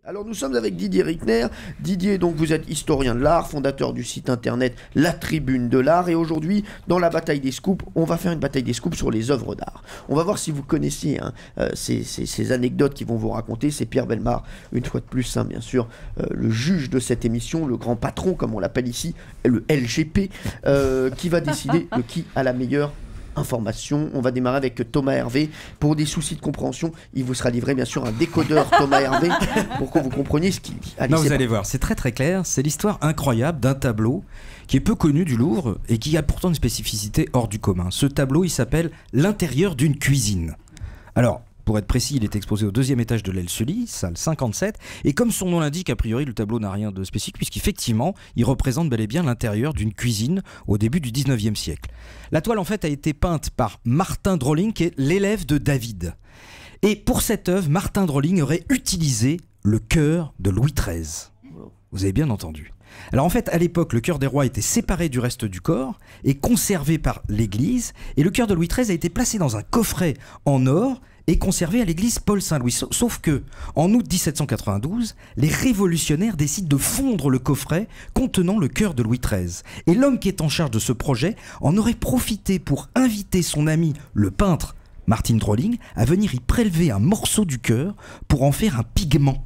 Alors nous sommes avec Didier Rickner. Didier, donc vous êtes historien de l'art, fondateur du site internet La Tribune de l'Art, et aujourd'hui dans la bataille des scoops, on va faire une bataille des scoops sur les œuvres d'art. On va voir si vous connaissez ces anecdotes qu'ils vont vous raconter. C'est Pierre Bellemare, une fois de plus, bien sûr, le juge de cette émission, le grand patron comme on l'appelle ici, le LGP, qui va décider de qui a la meilleure information. On va démarrer avec Thomas Hervé. Pour des soucis de compréhension, il vous sera livré bien sûr un décodeur Thomas Hervé pour que vous compreniez ce qu'il dit. Allez, non, vous allez voir, c'est très très clair. C'est l'histoire incroyable d'un tableau qui est peu connu du Louvre et qui a pourtant une spécificité hors du commun. Ce tableau, il s'appelle L'intérieur d'une cuisine. Alors, pour être précis, il est exposé au 2e étage de l'Aile Sully, salle 57. Et comme son nom l'indique, a priori, le tableau n'a rien de spécifique, puisqu'effectivement, il représente bel et bien l'intérieur d'une cuisine au début du 19e siècle. La toile, en fait, a été peinte par Martin Drolling, qui est l'élève de David. Et pour cette œuvre, Martin Drolling aurait utilisé le cœur de Louis XIII. Vous avez bien entendu. Alors en fait, à l'époque, le cœur des rois était séparé du reste du corps et conservé par l'Église. Et le cœur de Louis XIII a été placé dans un coffret en or et conservé à l'église Paul-Saint-Louis. Sauf que, en août 1792, les révolutionnaires décident de fondre le coffret contenant le cœur de Louis XIII. Et l'homme qui est en charge de ce projet en aurait profité pour inviter son ami, le peintre Martin Drolling, à venir y prélever un morceau du cœur pour en faire un pigment.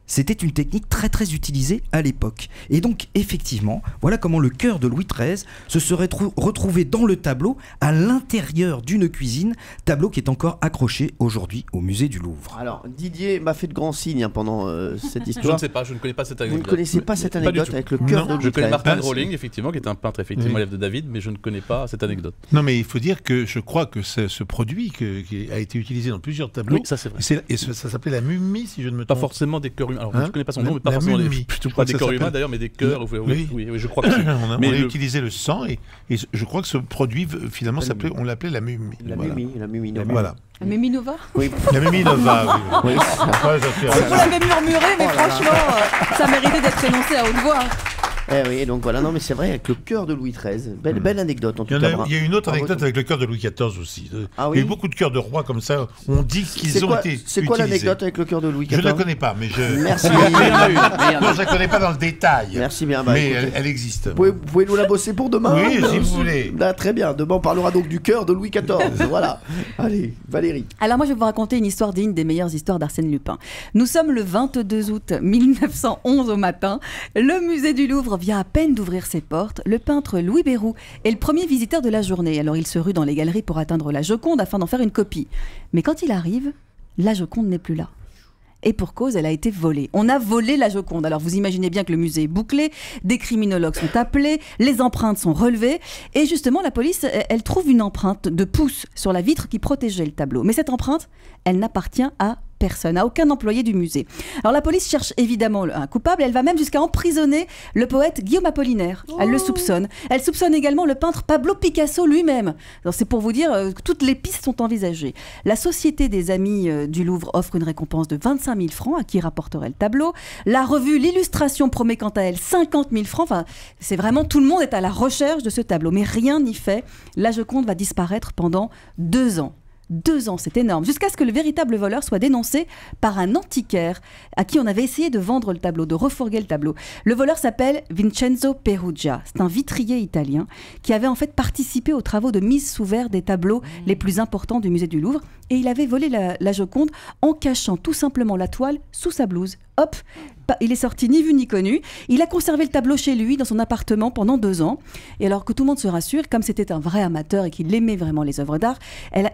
C'était une technique très très utilisée à l'époque. Et donc effectivement, voilà comment le cœur de Louis XIII se serait retrouvé dans le tableau à l'intérieur d'une cuisine, tableau qui est encore accroché aujourd'hui au musée du Louvre. Alors Didier m'a fait de grands signes pendant cette histoire. Je ne sais pas, je ne connais pas cette anecdote. Vous ne connaissez pas cette anecdote avec le cœur de Louis XIII? Je connais Martin Drolling, effectivement, qui est un peintre effectivement élève de David, mais je ne connais pas cette anecdote. Non, mais il faut dire que je crois que ce produit qui a été utilisé dans plusieurs tableaux, oui, ça c'est vrai. Et ça s'appelait la mumie, si je ne me Pas trompe. forcément des cœurs humains. Alors, je ne connais pas son nom, mais La pas forcément mumie. pas des corps humains d'ailleurs, mais des cœurs. Oui, je crois que c'est. On a utilisé le sang et je crois que ce produit finalement on l'appelait la mumie. La mumie Nova. Voilà. La Mumie Nova? Oui. La mumie Nova, oui. Vous l'avez murmuré, mais franchement, ça méritait d'être énoncé à haute voix. Eh oui, donc voilà, non mais c'est vrai, avec le cœur de Louis XIII, belle anecdote en tout cas. Il y a une autre anecdote avec le cœur de Louis XIV aussi. Ah, oui. Il y a eu beaucoup de cœurs de rois comme ça, on dit qu'ils ont été utilisés. C'est quoi l'anecdote avec le cœur de Louis XIV? Je ne la connais pas, mais Merci. Non, je ne la connais pas dans le détail. Merci bien. Mais elle existe. Vous pouvez nous la bosser pour demain? Oui, si vous voulez. Très bien, demain on parlera donc du cœur de Louis XIV. Voilà. Allez, Valérie. Alors moi je vais vous raconter une histoire digne des meilleures histoires d'Arsène Lupin. Nous sommes le 22 août 1911 au matin. Le musée du Louvre vient à peine d'ouvrir ses portes. Le peintre Louis Beyroux est le premier visiteur de la journée. Alors il se rue dans les galeries pour atteindre la Joconde afin d'en faire une copie. Mais quand il arrive, la Joconde n'est plus là. Et pour cause, elle a été volée. On a volé la Joconde. Alors vous imaginez bien que le musée est bouclé, des criminologues sont appelés, les empreintes sont relevées. Et justement, la police, elle trouve une empreinte de pouce sur la vitre qui protégeait le tableau. Mais cette empreinte, elle n'appartient à personne, à aucun employé du musée. Alors la police cherche évidemment un coupable, elle va même jusqu'à emprisonner le poète Guillaume Apollinaire. Elle le soupçonne. Elle soupçonne également le peintre Pablo Picasso lui-même. C'est pour vous dire que toutes les pistes sont envisagées. La Société des Amis du Louvre offre une récompense de 25 000 francs à qui rapporterait le tableau. La revue L'Illustration promet quant à elle 50 000 francs. Enfin, c'est vraiment, tout le monde est à la recherche de ce tableau. Mais rien n'y fait. La Joconde va disparaître pendant 2 ans. 2 ans, c'est énorme. Jusqu'à ce que le véritable voleur soit dénoncé par un antiquaire à qui on avait essayé de vendre le tableau, de refourguer le tableau. Le voleur s'appelle Vincenzo Perugia. C'est un vitrier italien qui avait en fait participé aux travaux de mise sous verre des tableaux les plus importants du musée du Louvre. Et il avait volé la Joconde en cachant tout simplement la toile sous sa blouse. Hop, il est sorti ni vu ni connu. Il a conservé le tableau chez lui, dans son appartement, pendant 2 ans. Et alors que tout le monde se rassure, comme c'était un vrai amateur et qu'il aimait vraiment les œuvres d'art,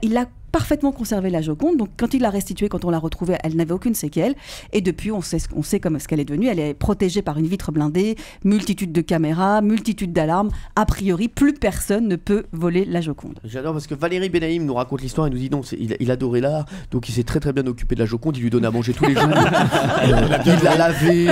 il a parfaitement conservé la Joconde. Donc quand il l'a restituée, quand on l'a retrouvée, elle n'avait aucune séquelle. Et depuis, on sait comme ce qu'elle est devenue. Elle est protégée par une vitre blindée, multitude de caméras, multitude d'alarmes. A priori, plus personne ne peut voler la Joconde. J'adore parce que Valérie Benaïm nous raconte l'histoire et nous dit non, il adorait l'art, donc il s'est très très bien occupé de la Joconde, il lui donnait à manger tous les jours. Il l'a lavé,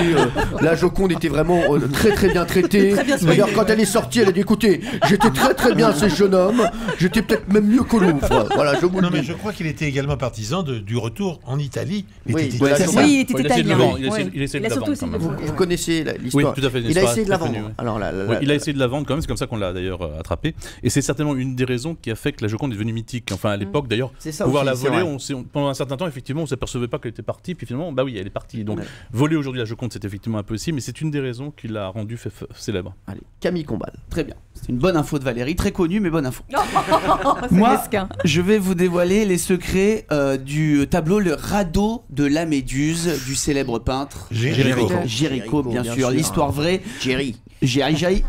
la Joconde était vraiment très très bien traitée. D'ailleurs quand elle est sortie, elle a dit écoutez, j'étais très très bien ce jeune homme, j'étais peut-être même mieux qu'au Louvre. Voilà, je vous le Non, mais je crois qu'il était également partisan du retour en Italie. Oui, était de la italien. Shoah. Oui, il était Il a essayé de italien. le vendre, Ouais. il a essayé de Il a la surtout vendre essayé quand de même. le Vous vendre. connaissez Oui, l'histoire. tout à fait. Il a essayé de la très vendre. connu, ouais. Alors là, Ouais, il a essayé de la vendre quand même, c'est comme ça qu'on l'a d'ailleurs attrapé. Et c'est certainement une des raisons qui a fait que la Joconde est devenue mythique. Enfin, à l'époque, d'ailleurs, C'est ça pouvoir aussi, la c'est voler, vrai. pendant un certain temps, effectivement, on ne s'apercevait pas qu'elle était partie. Puis finalement, bah oui, elle est partie. Donc, Ouais. voler aujourd'hui la Joconde, c'est effectivement impossible, mais c'est une des raisons qui l'a rendue célèbre. Allez, Camille Combal. Très bien. C'est une bonne info de Valérie, très connue, mais bonne info. C'est Moi, mesquin. je vais vous dévoiler les secrets du tableau Le Radeau de la Méduse du célèbre peintre Géricault. Géricault, bien sûr. L'histoire vraie. Jerry. Jerry.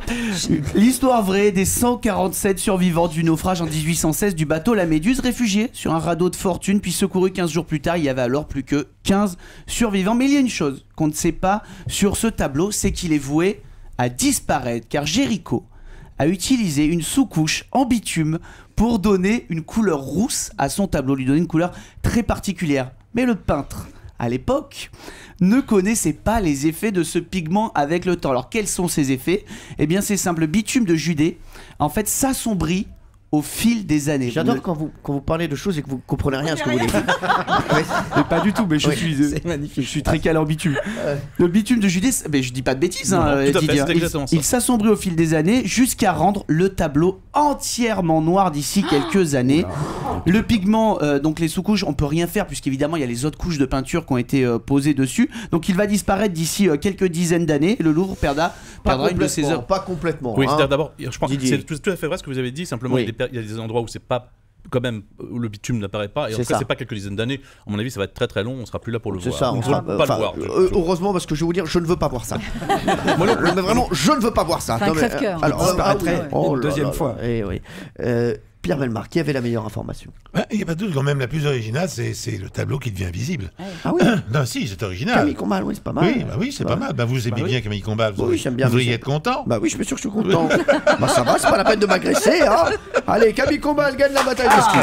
L'histoire vraie des 147 survivants du naufrage en 1816 du bateau La Méduse, réfugiés sur un radeau de fortune, puis secouru 15 jours plus tard. Il y avait alors plus que 15 survivants. Mais il y a une chose qu'on ne sait pas sur ce tableau, c'est qu'il est voué à disparaître, car Géricault a utilisé une sous-couche en bitume pour donner une couleur rousse à son tableau, lui donner une couleur très particulière. Mais le peintre, à l'époque, ne connaissait pas les effets de ce pigment avec le temps. Alors quels sont ces effets ? Eh bien c'est simple, le bitume de Judée, en fait, s'assombrit au fil des années. J'adore quand vous parlez de choses et que vous comprenez rien à ce que vous dites. Mais pas du tout, mais Oui, c'est magnifique. je suis très calé en bitume. Le bitume de Judée, mais je dis pas de bêtises, Non, hein, tout à fait, Didier. c'est exactement ça. Il s'assombrit au fil des années jusqu'à rendre le tableau entièrement noir d'ici quelques années. Le pigment, donc les sous-couches, on peut rien faire puisqu'évidemment il y a les autres couches de peinture qui ont été posées dessus. Donc il va disparaître d'ici quelques dizaines d'années. Le Louvre perdra une de ses œuvres. Pas complètement. Oui, hein. c'est-à-dire d'abord, je pense que Didier. c'est tout à fait vrai ce que vous avez dit, simplement Oui. il y a des endroits où c'est pas quand même où le bitume n'apparaît pas et en C'est tout cas ça. c'est pas quelques dizaines d'années. À mon avis, ça va être très très long, on sera plus là pour le C'est voir. ça, on on ne sera pas le voir. heureusement, parce que je vais vous dire, je ne veux pas voir ça. Mais vraiment, je ne veux pas voir ça. C'est un Non, mais, crève-cœur. alors, Il disparaîtrait oh une là deuxième là fois. là. Eh oui. Pierre Bellemare, qui avait la meilleure information? Il n'y a pas de doute, quand même, la plus originale, c'est le tableau qui devient visible. Ah oui, Non, si, c'est original. Camille Combal, oui, c'est pas mal. Oui, c'est pas mal. Bah, vous aimez bien Camille Combal. Oui, j'aime bien, Vous devriez monsieur. être content. Bah oui, je suis sûr que je suis content. Bah ça va, c'est pas la peine de m'agresser, hein. Allez, Camille Combal gagne la bataille de ski.